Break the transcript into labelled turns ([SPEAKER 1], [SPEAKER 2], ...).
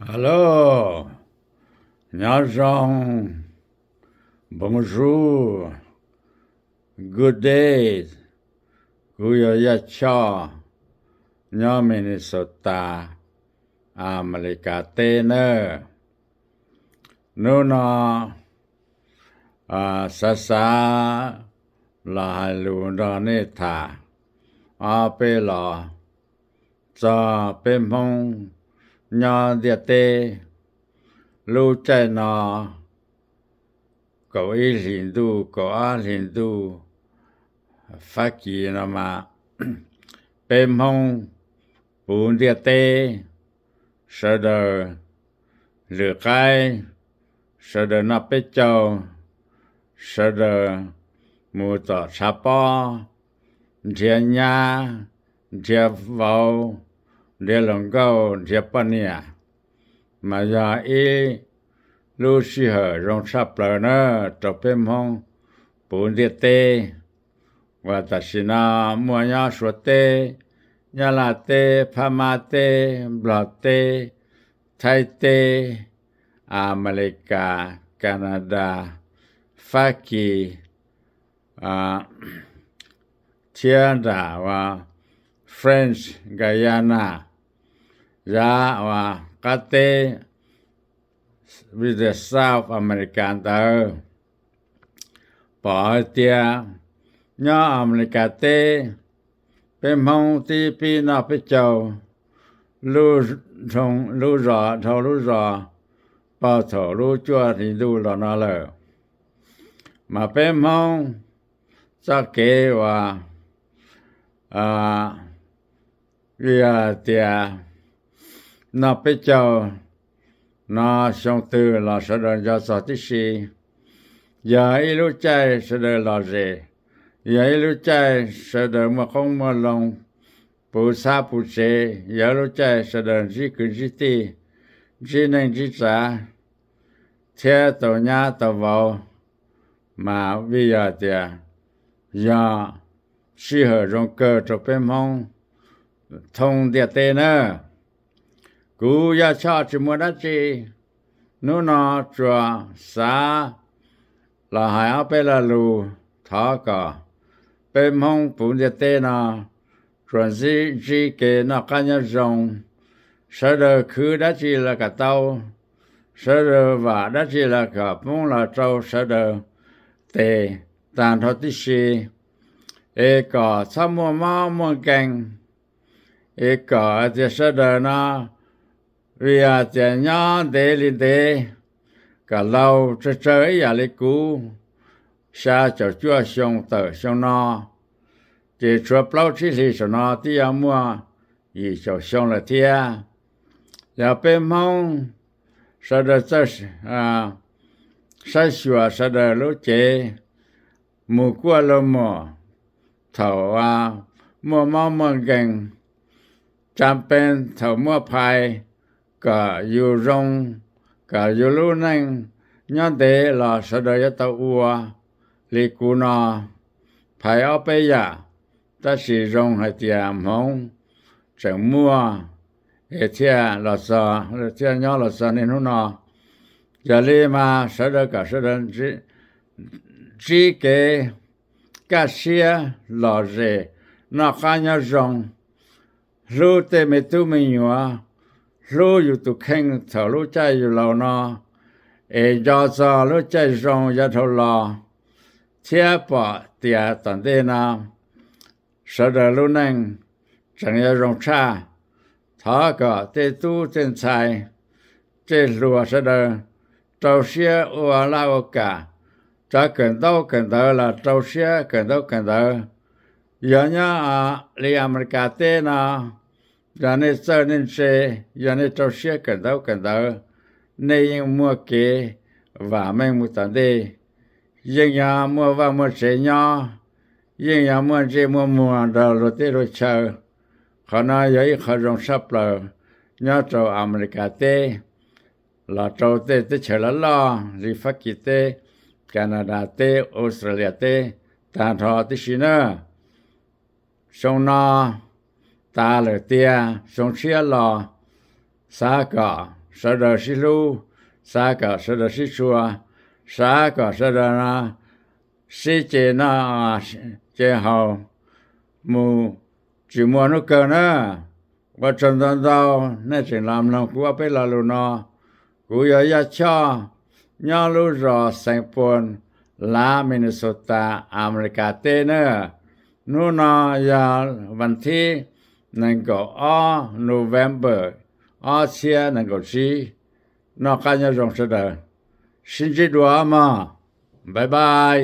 [SPEAKER 1] Alors, Nyanjong, bonjour, good day, Guyayacha, Nya Minnesota, America Tener, Nuna, Sasa, La Lundaneta, Apela, Za Pempong, Nya Diate, Lu Chai Na, cậu ý liền tu, cậu á liền tu, phát kỳ nó mà, bêm hông, bún địa tê, sơ đờ, lửa cái, sơ đờ nó bế châu, sơ đờ, mù tỏ sá bó, dhia nha, dhia vào, dhia lòng gâu, dhia bó nìa, mà giờ ý, lu si hở rong sắp lờ nữa, trò bêm hông, bún địa tê, và ta xin mua nhà số tê, nhà là tê, Pama tê, Bờ tê, Thái tê, America, Canada, Hoa Kỳ, Canada và French Guyana, ra và các tê, with the South American tờ, bỏ tia, nhớ America tê, bên mông tí pi nọ bế châu, lưu rong lưu rõ thầu lưu rõ, bao thầu lưu chua thì lưu rõ nó lờ. Mà bên mông cho kế và vì tia nọ bế châu, nó xong từ là sẽ đơn cho sở tí xì. Giờ ý lưu chạy sẽ đơn là gì? Giờ lúc chạy sẽ đợi mà không mà lòng bù sa bù chế, giờ lúc chạy sẽ đợi chỉ cứ chỉ tì, chỉ nên chỉ trả, theo tàu nhà tàu vào, mà bây giờ thì giờ chỉ ở trong cơ trong bên mông, thông địa tê nữa, cú ya cho chỉ muốn đắt gì, nó nó chùa xa là hai áp là lù thọ cả. Bên mông bún địa tê nà, chuẩn chỉ kê nà cá nhá rồng, sở đờ khứ đã chỉ là cả tàu, sở đờ và đã chỉ là cả mông là trâu sở đờ tê, tàn thọ tí xì, ê cỏ xa mua máu mua canh, ê cỏ thì sở đờ nà, vì thì nhá đê linh đê, cả lâu chơi chơi à lê cú, xa cho chúa xong tờ xong nó, chỉ chúa bao chí lý cho nó tí mua, ý cho xong là thịa. Giờ bên mông, sau đó sai xua sau đó lúc chế, mù qua lô mò, thầu mua máu mua gành, chăm bên thầu mua phai, cả dù rong, cả dù lưu nanh, nhớ thế là sau đó ya tàu ua, lý cú nọ, phải ở bây giờ, ta sử dụng hai tiền mong, chẳng mua, hệ thiệt là sao, thiệt nhỏ là sao nên nó, giờ lý mà sau đó cả sau đó chỉ cái xia là gì, nó khá nhau rong, lưu tê mê tu mê nhua, lưu yu tu khen thở lưu chạy yu lâu nó, do cho lưu chạy rong ya thâu lò, thiệt bỏ tiệt tận thế nào, sau đó lúc nãy chẳng nhớ rong cha, thọ cả tê tu tên sai, tê lúa sau đó trâu xía ua la ua cả, cha cần đâu là trâu xía cần đâu, giờ nhá li America tê nào, giờ này sơ nên xe, giờ này trâu xía cần đâu, này mua kế và mình mua tận đây. Nhưng nhà mua vào mua xe nhỏ, nhưng nhà mua xe mua rồi tê rồi chờ, khả năng vậy khả rong sắp lờ, nhớ trâu America tê, là trâu tê chờ là lo, vì phát kỳ tê, Canada tê, Australia tê, tàn thọ tê xí nữa, xong nó, ta lờ tê, xong xía lò, xa cả, sợ đời xí lu xa cả sợ đời xí chùa xa cả sợ đời na xí chế na chế hậu mù chỉ mua nó cơ nữa và chân chân đâu nên chỉ làm nó cũng phải là luôn nó cũng giờ cho nhau lúc rồi sang pôn lá Minnesota America tên nữa nó nó giờวันที่นั่นก็Novemberเชียนั่นก็ชีนอกกันยังจงเสด็จสินจิตวามาบายบาย